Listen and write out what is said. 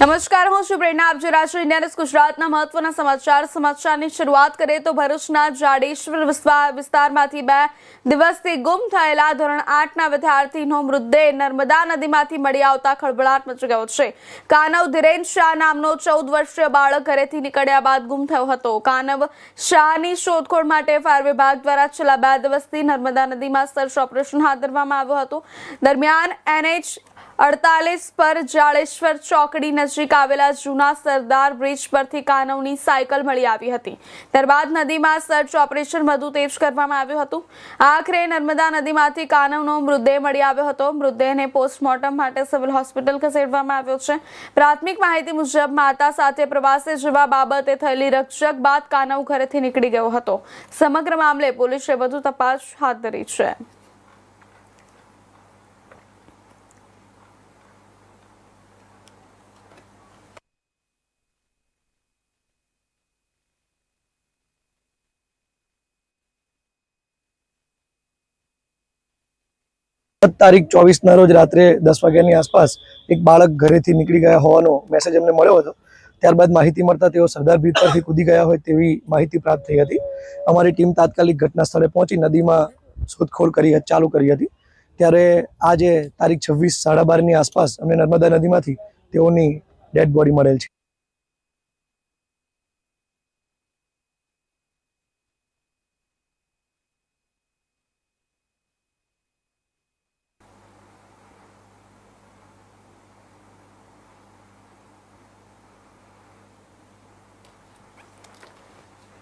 નમસ્કાર, હું છું પ્રેરણા. આપ જોઈ રહ્યા છો ઇન્ડિયા ન્યૂઝ ગુજરાતના મહત્વના સમાચારની શરૂઆત કરીએ તો ભરૂચના જાડેશ્વર વિસ્તારમાંથી 2 દિવસથી ગુમ થયેલા ધોરણ 8ના વિદ્યાર્થીનો મૃતદેહ નર્મદા નદીમાંથી મળી આવતા ખળભળાટ મચી ગયો છે. કાનવ ધીરેન શાહ નામનો 14 વર્ષીય બાળક ઘરેથી નીકળ્યા બાદ ગુમ થયો હતો. કાનવ શાહની શોધખોળ માટે ફાયર વિભાગ દ્વારા છેલ્લા 2 દિવસથી નર્મદા નદીમાં સર્ચ ઓપરેશન હાથ ધરવામાં આવ્યું હતું. દરમિયાન NH 48 પર જાડેશ્વર ચોકડી નજીક આવેલા જૂના સરદાર બ્રિજ પરથી કાનવની સાયકલ મળી આવી હતી. ત્યારબાદ નદીમાં સર્ચ ઓપરેશન વધુ તેજ કરવામાં આવ્યું હતું. આખરે નર્મદા નદીમાંથી કાનવનો મૃતદેહ મળી આવ્યો હતો. મૃતદેહને પોસ્ટમોર્ટમ માટે સિવિલ હોસ્પિટલ ખસેડવામાં આવ્યો છે. પ્રાથમિક માહિતી મુજબ માતા સાથે પ્રવાસે જવા બાબતે થયેલી રકઝક બાદ કાનવ ઘરેથી નીકળી ગયો હતો. સમગ્ર મામલે પોલીસે વધુ તપાસ હાથ ધરી છે. તારીખ 24ના રોજ રાત્રે 10 વાગ્યાની આસપાસ એક બાળક ઘરેથી નીકળી ગયા હોવાનો મેસેજ અમને મળ્યો હતો. ત્યારબાદ માહિતી મળતા તેઓ સરદાર બ્રિજ પરથી કૂદી ગયા હોય તેવી માહિતી પ્રાપ્ત થઈ હતી. અમારી ટીમ તાત્કાલિક ઘટના સ્થળે પહોંચી નદીમાં શોધખોળ ચાલુ કરી હતી. ત્યારે આજે તારીખ 26 12:30ની આસપાસ અમને નર્મદા નદીમાંથી તેઓની ડેડ બોડી મળેલ છે.